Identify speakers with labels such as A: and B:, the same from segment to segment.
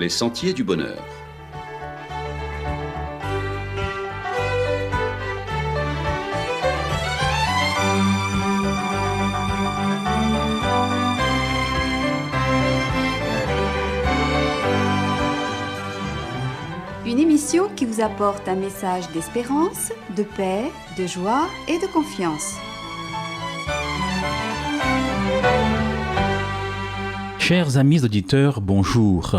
A: les sentiers du bonheur.
B: Une émission qui vous apporte un message d'espérance, de paix, de joie et de confiance.
C: Chers amis auditeurs, bonjour.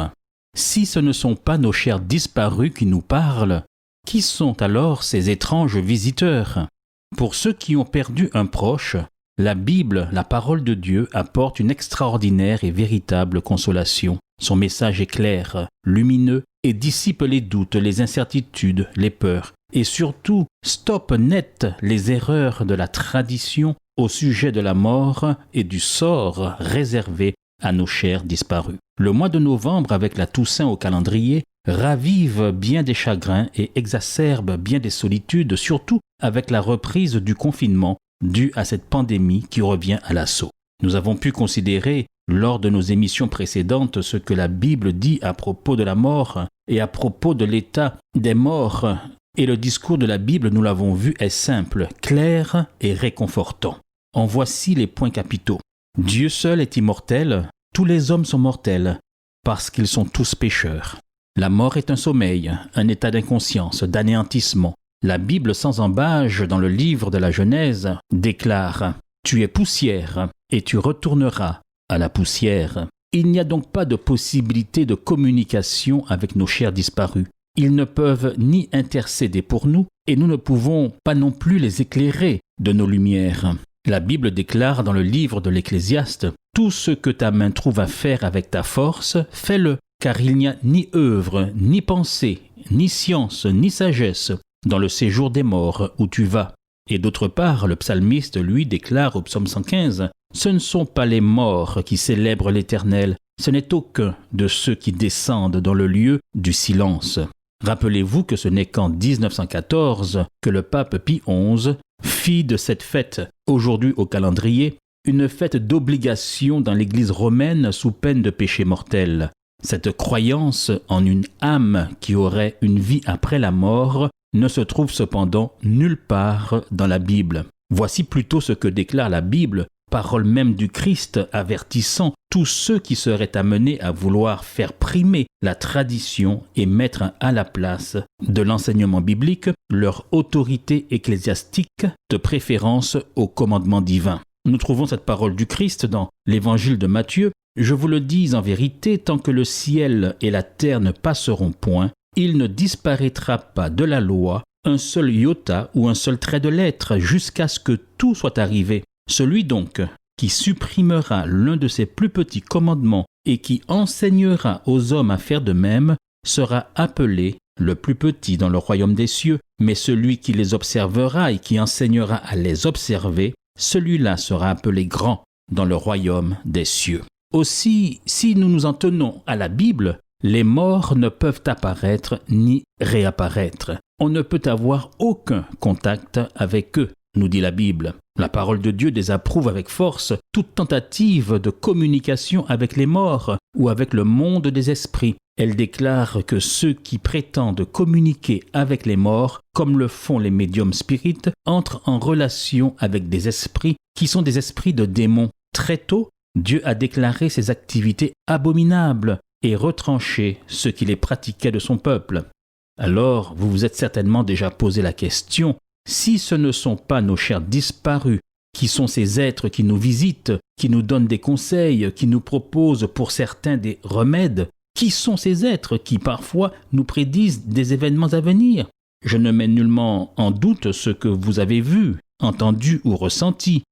C: Si ce ne sont pas nos chers disparus qui nous parlent, qui sont alors ces étranges visiteurs? Pour ceux qui ont perdu un proche, la Bible, la parole de Dieu, apporte une extraordinaire et véritable consolation. Son message est clair, lumineux et dissipe les doutes, les incertitudes, les peurs. Et surtout, stoppe net les erreurs de la tradition au sujet de la mort et du sort réservé à nos chers disparus. Le mois de novembre, avec la Toussaint au calendrier, ravive bien des chagrins et exacerbe bien des solitudes, surtout avec la reprise du confinement due à cette pandémie qui revient à l'assaut. Nous avons pu considérer lors de nos émissions précédentes ce que la Bible dit à propos de la mort et à propos de l'état des morts. Et le discours de la Bible, nous l'avons vu, est simple, clair et réconfortant. En voici les points capitaux. Dieu seul est immortel, tous les hommes sont mortels, parce qu'ils sont tous pécheurs. La mort est un sommeil, un état d'inconscience, d'anéantissement. La Bible sans embâge, dans le livre de la Genèse, déclare « Tu es poussière, et tu retourneras à la poussière ». Il n'y a donc pas de possibilité de communication avec nos chers disparus. Ils ne peuvent ni intercéder pour nous, et nous ne pouvons pas non plus les éclairer de nos lumières. La Bible déclare dans le livre de l'Ecclésiaste « Tout ce que ta main trouve à faire avec ta force, fais-le, car il n'y a ni œuvre, ni pensée, ni science, ni sagesse dans le séjour des morts où tu vas. » Et d'autre part, le psalmiste, lui, déclare au psaume 115 « Ce ne sont pas les morts qui célèbrent l'Éternel, ce n'est aucun de ceux qui descendent dans le lieu du silence. » Rappelez-vous que ce n'est qu'en 1914 que le pape Pie XI fit de cette fête, aujourd'hui au calendrier, une fête d'obligation dans l'Église romaine sous peine de péché mortel. Cette croyance en une âme qui aurait une vie après la mort ne se trouve cependant nulle part dans la Bible. Voici plutôt ce que déclare la Bible, parole même du Christ avertissant tous ceux qui seraient amenés à vouloir faire primer la tradition et mettre à la place de l'enseignement biblique leur autorité ecclésiastique de préférence au commandement divin. Nous trouvons cette parole du Christ dans l'évangile de Matthieu. « Je vous le dis en vérité, tant que le ciel et la terre ne passeront point, il ne disparaîtra pas de la loi un seul iota ou un seul trait de lettre jusqu'à ce que tout soit arrivé. Celui donc qui supprimera l'un de ses plus petits commandements et qui enseignera aux hommes à faire de même sera appelé le plus petit dans le royaume des cieux, mais celui qui les observera et qui enseignera à les observer, celui-là sera appelé grand dans le royaume des cieux. » Aussi, si nous nous en tenons à la Bible, les morts ne peuvent apparaître ni réapparaître. On ne peut avoir aucun contact avec eux, nous dit la Bible. La parole de Dieu désapprouve avec force toute tentative de communication avec les morts ou avec le monde des esprits. Elle déclare que ceux qui prétendent communiquer avec les morts, comme le font les médiums spirites, entrent en relation avec des esprits qui sont des esprits de démons. Très tôt, Dieu a déclaré ces activités abominables et retranché ceux qui les pratiquaient de son peuple. Alors, vous vous êtes certainement déjà posé la question, si ce ne sont pas nos chers disparus, qui sont ces êtres qui nous visitent, qui nous donnent des conseils, qui nous proposent pour certains des remèdes, qui sont ces êtres qui parfois nous prédisent des événements à venir? Je ne mets nullement en doute ce que vous avez vu, entendu ou ressenti.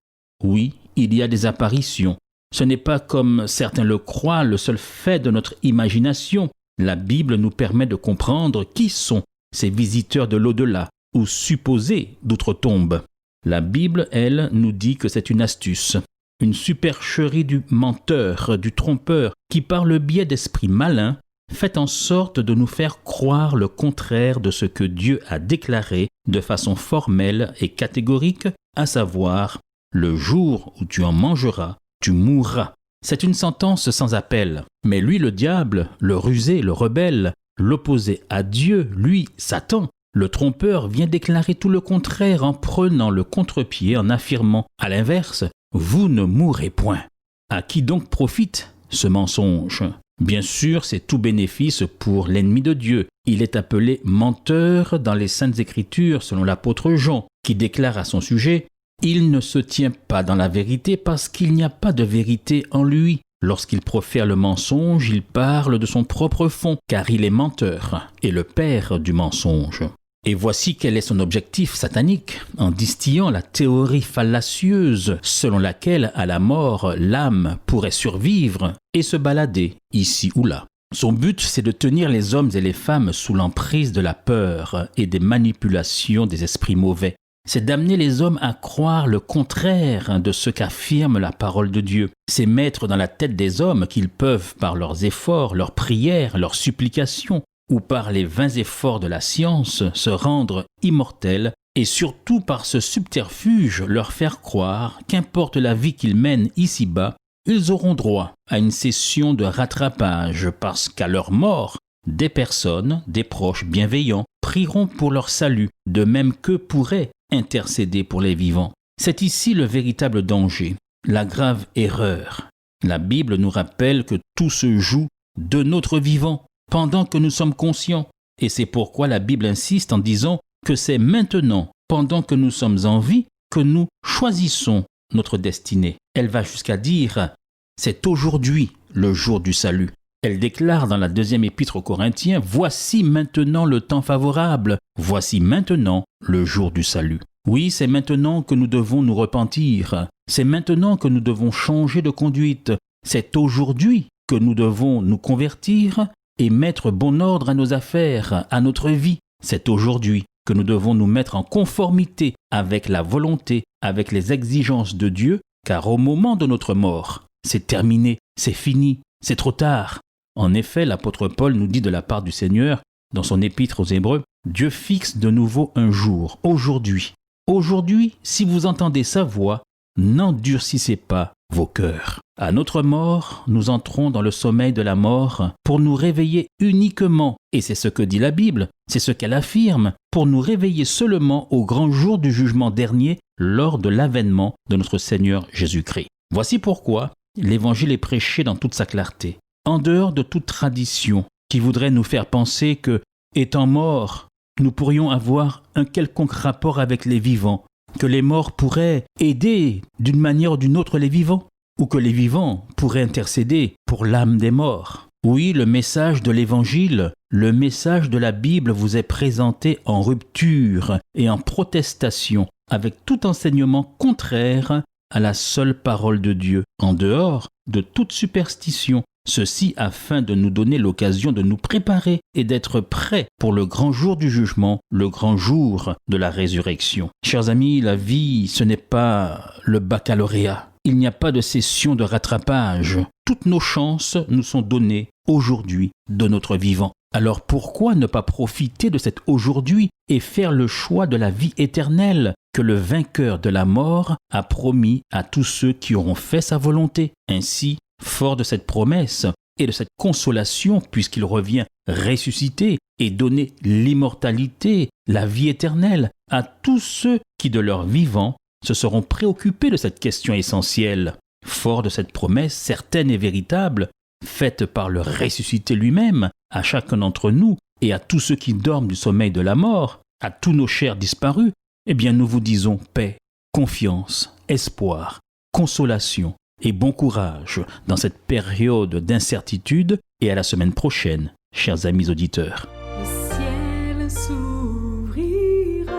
C: Oui, il y a des apparitions. Ce n'est pas comme certains le croient le seul fait de notre imagination. La Bible nous permet de comprendre qui sont ces visiteurs de l'au-delà ou supposés d'outre-tombe. La Bible, elle, nous dit que c'est une astuce, une supercherie du menteur, du trompeur, qui par le biais d'esprits malins fait en sorte de nous faire croire le contraire de ce que Dieu a déclaré de façon formelle et catégorique, à savoir « le jour où tu en mangeras, tu mourras ». C'est une sentence sans appel. Mais lui, le diable, le rusé, le rebelle, l'opposé à Dieu, lui, Satan, le trompeur, vient déclarer tout le contraire en prenant le contre-pied, en affirmant, à l'inverse, « Vous ne mourrez point ». À qui donc profite ce mensonge ? Bien sûr, c'est tout bénéfice pour l'ennemi de Dieu. Il est appelé menteur dans les Saintes Écritures, selon l'apôtre Jean, qui déclare à son sujet « Il ne se tient pas dans la vérité parce qu'il n'y a pas de vérité en lui. Lorsqu'il profère le mensonge, il parle de son propre fond, car il est menteur et le père du mensonge. » Et voici quel est son objectif satanique, en distillant la théorie fallacieuse selon laquelle, à la mort, l'âme pourrait survivre et se balader ici ou là. Son but, c'est de tenir les hommes et les femmes sous l'emprise de la peur et des manipulations des esprits mauvais. C'est d'amener les hommes à croire le contraire de ce qu'affirme la parole de Dieu. C'est mettre dans la tête des hommes qu'ils peuvent, par leurs efforts, leurs prières, leurs supplications, ou par les vains efforts de la science, se rendre immortels, et surtout par ce subterfuge leur faire croire qu'importe la vie qu'ils mènent ici-bas, ils auront droit à une session de rattrapage parce qu'à leur mort, des personnes, des proches bienveillants, prieront pour leur salut, de même qu'eux pourraient intercéder pour les vivants. C'est ici le véritable danger, la grave erreur. La Bible nous rappelle que tout se joue de notre vivant, pendant que nous sommes conscients. Et c'est pourquoi la Bible insiste en disant que c'est maintenant, pendant que nous sommes en vie, que nous choisissons notre destinée. Elle va jusqu'à dire « C'est aujourd'hui le jour du salut ». Elle déclare dans la 2e épître aux Corinthiens « Voici maintenant le temps favorable, voici maintenant le jour du salut ». Oui, c'est maintenant que nous devons nous repentir, c'est maintenant que nous devons changer de conduite, c'est aujourd'hui que nous devons nous convertir et mettre bon ordre à nos affaires, à notre vie. C'est aujourd'hui que nous devons nous mettre en conformité avec la volonté, avec les exigences de Dieu, car au moment de notre mort, c'est terminé, c'est fini, c'est trop tard. En effet, l'apôtre Paul nous dit de la part du Seigneur, dans son épître aux Hébreux, Dieu fixe de nouveau un jour, aujourd'hui. Aujourd'hui, si vous entendez sa voix, n'endurcissez pas vos cœurs. À notre mort, nous entrons dans le sommeil de la mort pour nous réveiller uniquement, et c'est ce que dit la Bible, c'est ce qu'elle affirme, pour nous réveiller seulement au grand jour du jugement dernier lors de l'avènement de notre Seigneur Jésus-Christ. Voici pourquoi l'Évangile est prêché dans toute sa clarté, en dehors de toute tradition qui voudrait nous faire penser que, étant morts, nous pourrions avoir un quelconque rapport avec les vivants, que les morts pourraient aider d'une manière ou d'une autre les vivants, ou que les vivants pourraient intercéder pour l'âme des morts. Oui, le message de l'Évangile, le message de la Bible vous est présenté en rupture et en protestation, avec tout enseignement contraire à la seule parole de Dieu, en dehors de toute superstition. Ceci afin de nous donner l'occasion de nous préparer et d'être prêts pour le grand jour du jugement, le grand jour de la résurrection. Chers amis, la vie, ce n'est pas le baccalauréat. Il n'y a pas de session de rattrapage. Toutes nos chances nous sont données aujourd'hui de notre vivant. Alors pourquoi ne pas profiter de cet aujourd'hui et faire le choix de la vie éternelle que le vainqueur de la mort a promis à tous ceux qui auront fait sa volonté? Ainsi, fort de cette promesse et de cette consolation, puisqu'il revient ressusciter et donner l'immortalité, la vie éternelle, à tous ceux qui de leur vivant se seront préoccupés de cette question essentielle. Fort de cette promesse certaine et véritable, faite par le ressuscité lui-même, à chacun d'entre nous et à tous ceux qui dorment du sommeil de la mort, à tous nos chers disparus, eh bien nous vous disons paix, confiance, espoir, consolation et bon courage dans cette période d'incertitude et à la semaine prochaine, chers amis auditeurs.
A: Le ciel s'ouvrira,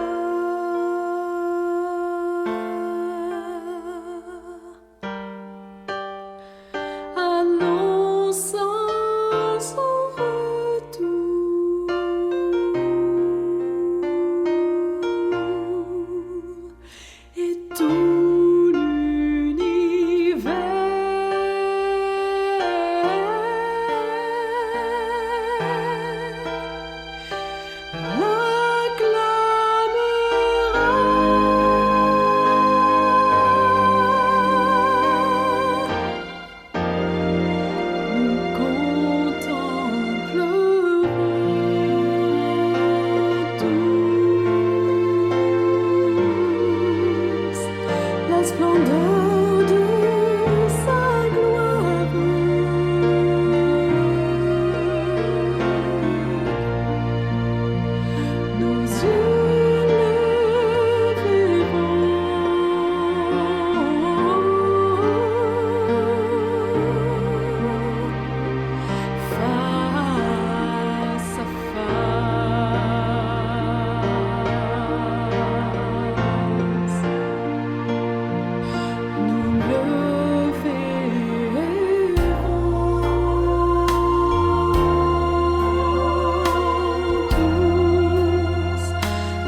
A: annonçant son retour, et tout l'univers l'acclamera. splendeur de sa gloire. Nos yeux le verront face à face. Nous le verrons tous.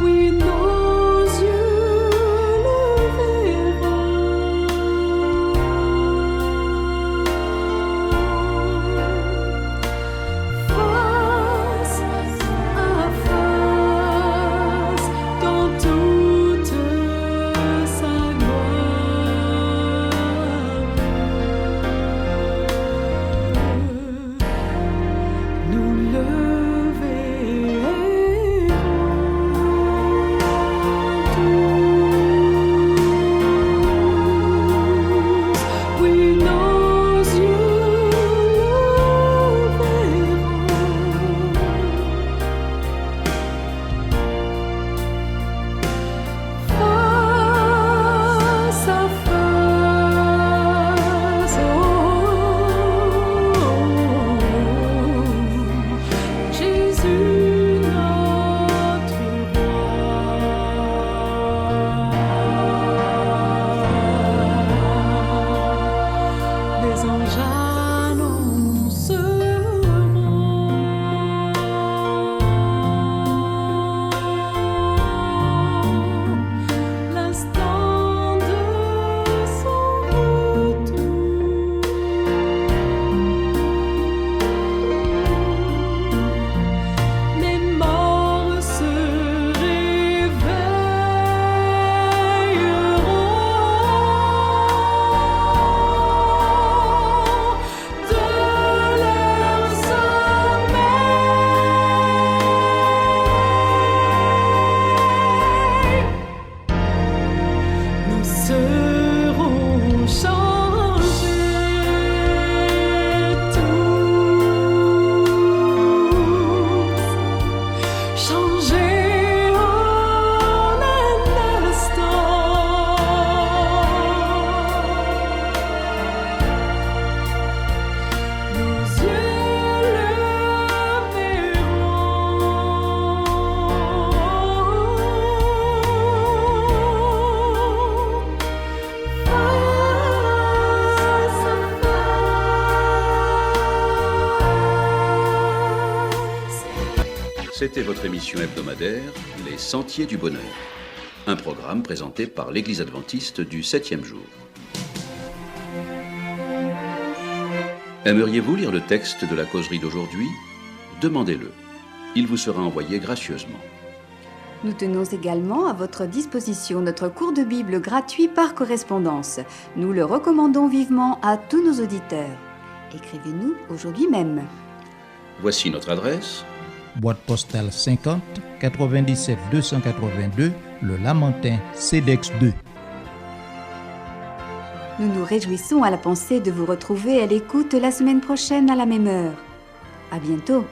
A: Oui, nos yeux le verront face à face dans toute sa gloire. Nous le verrons tous. Oui, nos yeux le verront face à face. Oh, Jésus notre roi. Les anges annonceront l'instant de son retour. Les morts se réveilleront de leur sommeil. Nous serons changés tous, changés en un instant. Nos yeux le verront face à face.
D: C'était votre émission hebdomadaire Les Sentiers du Bonheur, un programme présenté par l'Église adventiste du 7e jour. Aimeriez-vous lire le texte de la causerie d'aujourd'hui? Demandez-le. Il vous sera envoyé gracieusement.
B: Nous tenons également à votre disposition notre cours de Bible gratuit par correspondance. Nous le recommandons vivement à tous nos auditeurs. Écrivez-nous aujourd'hui même.
D: Voici notre adresse.
E: Boîte postale 50 97 282, Le Lamentin, CEDEX 2.
B: Nous nous réjouissons à la pensée de vous retrouver à l'écoute la semaine prochaine à la même heure. À bientôt.